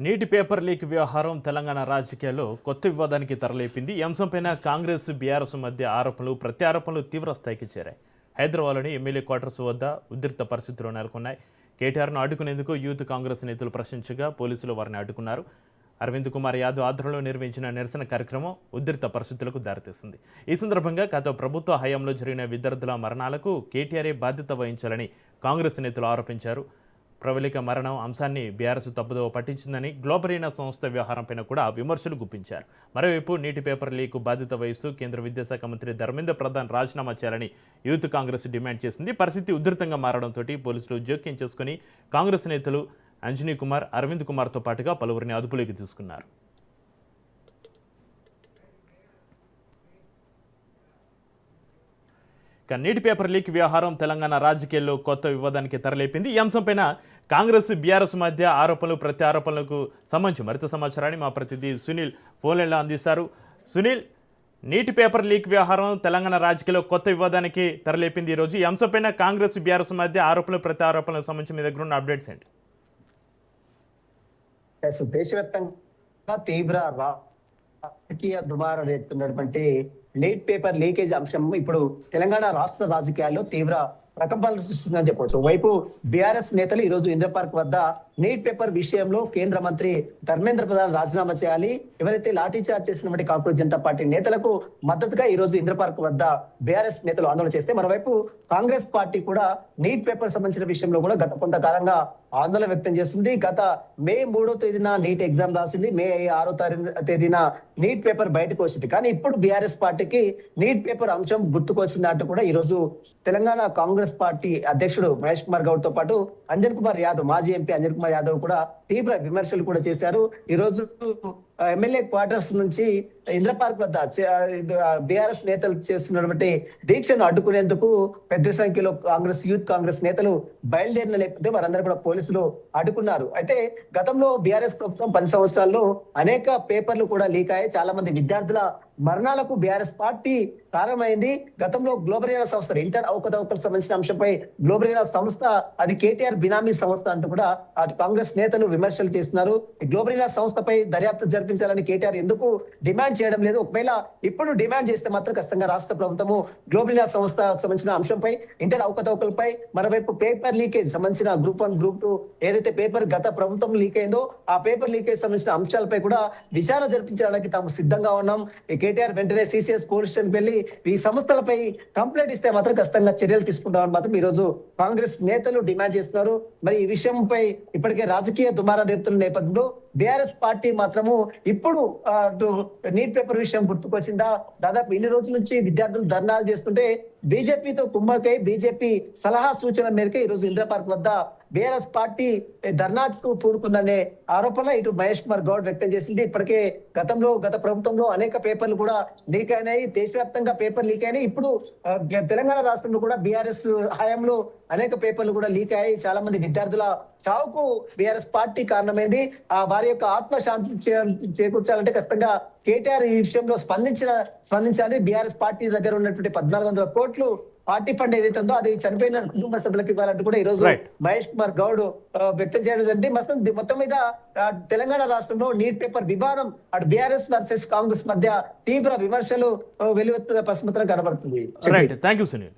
నీటి paper leak వ్యవహారం తెలంగాణ రాజకీయాల్లో కొత్త వివాదానికి తెరలేపింది. ఈ అంశంపైన కాంగ్రెస్ బీఆర్ఎస్ మధ్య ఆరోపణలు ప్రత్యారోపణలు తీవ్ర స్థాయికి చేరాయి. హైదరాబాద్లోని ఎమ్మెల్యే క్వార్టర్స్ వద్ద ఉద్రిక్త పరిస్థితులు నెలకొన్నాయి. కేటీఆర్ను అడ్డుకునేందుకు యూత్ కాంగ్రెస్ నేతలు ప్రశ్నించగా పోలీసులు వారిని అడ్డుకున్నారు. అరవింద్ కుమార్ యాదవ్ ఆధ్వర్యంలో నిర్వహించిన నిరసన కార్యక్రమం ఉద్రిక్త పరిస్థితులకు దారితీస్తుంది. ఈ సందర్భంగా గత ప్రభుత్వ హయాంలో జరిగిన విద్యార్థుల మరణాలకు కేటీఆర్ఏ బాధ్యత వహించాలని కాంగ్రెస్ నేతలు ఆరోపించారు. ప్రవళిక మరణం అంశాన్ని బీఆర్ఎస్ తప్పుదోవ పట్టించిందని గ్లోబరీనా సంస్థ వ్యవహారంపైన కూడా విమర్శలు గుప్పించారు. మరోవైపు నీటి పేపర్ లీకు బాధ్యత వహిస్తూ కేంద్ర విద్యాశాఖ మంత్రి ధర్మేంద్ర ప్రధాన్ రాజీనామా చేయాలని యూత్ కాంగ్రెస్ డిమాండ్ చేసింది. పరిస్థితి ఉధృతంగా మారడంతో పోలీసులు జోక్యం చేసుకుని కాంగ్రెస్ నేతలు అంజనీ కుమార్, అరవింద్ కుమార్తో పాటుగా పలువురిని అదుపులోకి తీసుకున్నారు. నీటి పేపర్ లీక్ వ్యవహారం తెలంగాణ రాజకీయాల్లో కొత్త వివాదానికి తెరలేపింది. ఈ అంశంపైన కాంగ్రెస్ బీఆర్ఎస్ మధ్య ఆరోపణలు ప్రత్యారోపణలకు సంబంధించి మరింత సమాచారాన్ని మా ప్రతినిధి సునీల్ ఫోన్లైన్లో అందిస్తారు. సునీల్, నీటి పేపర్ లీక్ వ్యవహారం తెలంగాణ రాజకీయాల్లో కొత్త వివాదానికి తెరలేపింది. ఈరోజు ఈ అంశంపైన కాంగ్రెస్ బీఆర్ఎస్ మధ్య ఆరోపణలు ప్రత్యారోపణలకు సంబంధించి మీ దగ్గర ఉన్న అప్డేట్స్ ఏంటి? దేశవ్యాప్తంగా తీవ్ర రాజకీయ దుమారం రేపుతున్నటువంటి నీట్ పేపర్ లీకేజ్ అంశం ఇప్పుడు తెలంగాణ రాష్ట్ర రాజకీయాల్లో తీవ్ర ప్రకంపనలు సృష్టిస్తుందని చెప్పవచ్చు. వైపు బీఆర్ఎస్ నేతలు ఈ రోజు ఇంద్ర పార్క్ వద్ద నీట్ పేపర్ విషయంలో కేంద్ర మంత్రి ధర్మేంద్ర ప్రధాన్ రాజీనామా చేయాలి, ఎవరైతే లాఠీ చార్జ్ చేసినటువంటి కాంగ్రెస్ జనతా పార్టీ నేతలకు మద్దతుగా ఈ రోజు ఇంద్ర పార్క్ వద్ద బీఆర్ఎస్ నేతలు ఆందోళన చేస్తే, మరోవైపు కాంగ్రెస్ పార్టీ కూడా నీట్ పేపర్ సంబంధించిన విషయంలో కూడా గత కొంతకాలంగా ఆందోళన వ్యక్తం చేస్తుంది. గత మే 3వ తేదీన నీట్ ఎగ్జామ్ రాసింది, మే 6వ తేదీన నీట్ పేపర్ బయటకు వచ్చింది. కానీ ఇప్పుడు బీఆర్ఎస్ పార్టీకి నీట్ పేపర్ అంశం గుర్తుకొచ్చింది అంటూ కూడా ఈ రోజు తెలంగాణ కాంగ్రెస్ పార్టీ అధ్యక్షుడు మహేష్ కుమార్ గౌడ్ తో పాటు అంజన్ కుమార్ యాదవ్, మాజీ ఎంపీ అంజన్ కుమార్ యాదవ్ కూడా తీవ్ర విమర్శలు కూడా చేశారు. ఈ రోజు ఎమ్మెల్యే క్వార్టర్స్ నుంచి ఇంద్ర పార్క్ వద్ద బీఆర్ఎస్ నేతలు చేస్తున్నటువంటి దీక్షను అడ్డుకునేందుకు పెద్ద సంఖ్యలో యూత్ కాంగ్రెస్ నేతలు బయలుదేరిన నేపథ్యం వారందరూ కూడా పోలీసులు అడ్డుకున్నారు. అయితే గతంలో బీఆర్ఎస్ ప్రభుత్వం 10 సంవత్సరాల్లో అనేక పేపర్లు కూడా లీక్ అయ్యాయి. చాలా మంది విద్యార్థుల మరణాలకు బీఆర్ఎస్ పార్టీ కారణమైంది. గతంలో గ్లోబరీనా సంస్థ ఇంటర్ అవకతవకలకు సంబంధించిన అంశంపై గ్లోబరీనా సంస్థ అది కేటీఆర్ బినామీ సంస్థ అంటూ కూడా అటు కాంగ్రెస్ నేతలు విమర్శలు చేస్తున్నారు. ఈ గ్లోబరీనా సంస్థపై దర్యాప్తు జరిపించాలని కేటీఆర్ ఎందుకు డిమాండ్ చేయడం లేదు? ఒకవేళ ఇప్పుడు డిమాండ్ చేస్తే మాత్రం ఖచ్చితంగా రాష్ట్ర ప్రభుత్వము గ్లోబరీనా సంస్థ సంబంధించిన అంశంపై, ఇంటర్ అవకతవకలపై, మరోవైపు పేపర్ లీకేజ్ సంబంధించిన గ్రూప్ 1 గ్రూప్ 2 ఏదైతే పేపర్ గత ప్రభుత్వం లీక్ అయిందో ఆ పేపర్ లీకేజ్ సంబంధించిన అంశాలపై కూడా విచారణ జరిపించడానికి తాము సిద్ధంగా ఉన్నాం. కేటీఆర్ వెంటనే సిసిఎస్ పోలీస్ స్టేషన్ వెళ్లి ఈ సంస్థలపై కంప్లైంట్ ఇస్తే మాత్రం ఖచ్చితంగా చర్యలు తీసుకుంటామని మాత్రం ఈ రోజు కాంగ్రెస్ నేతలు డిమాండ్ చేస్తున్నారు. మరి ఈ విషయంపై ఇప్పటికే రాజకీయ దుమారం రేపుతున్న నేపథ్యంలో బీఆర్ఎస్ పార్టీ మాత్రము ఇప్పుడు నీట్ పేపర్ విషయం గుర్తుకొచ్చిందా? దాదాపు ఇన్ని రోజుల నుంచి విద్యార్థులు ధర్నాలు చేస్తుంటే బీజేపీతో కుమ్మకై బీజేపీ సలహా సూచన మేరకు ఈ రోజు ఇంద్ర పార్క్ వద్ద బీఆర్ఎస్ పార్టీ ధర్నాకు పూనుకుందనే ఆరోపణ ఇటు మహేష్ కుమార్ గౌడ్ వ్యక్తం చేసింది. ఇప్పటికే గత ప్రభుత్వంలో అనేక పేపర్లు కూడా లీక్ అయినాయి, దేశవ్యాప్తంగా పేపర్ లీక్ అయినాయి. ఇప్పుడు తెలంగాణ రాష్ట్రంలో కూడా బీఆర్ఎస్ హయాంలో అనేక పేపర్లు కూడా లీక్ అయ్యాయి. చాలా మంది విద్యార్థుల చావుకు బీఆర్ఎస్ పార్టీ కారణమైంది. వారి యొక్క ఆత్మశాంతి చేకూర్చాలంటే ఖచ్చితంగా కేటీఆర్ ఈ విషయంలో స్పందించాలి. బీఆర్ఎస్ పార్టీ దగ్గర ఉన్నటువంటి 1400 కోట్లు పార్టీ ఫండ్ ఏదైతే ఉందో అది చనిపోయిన కుటుంబ సభ్యులకు ఇవ్వాలంటూ కూడా ఈ రోజు మహేష్ కుమార్ గౌడ్ వ్యక్తం చేయడం జరిగింది. మొత్తం మీద తెలంగాణ రాష్ట్రంలో నీట్ పేపర్ వివాదం అటు బీఆర్ఎస్ వర్సెస్ కాంగ్రెస్ మధ్య తీవ్ర విమర్శలు వెలువెత్తున్న పరిస్థితులు కనబడుతుంది. Thank you Sunil.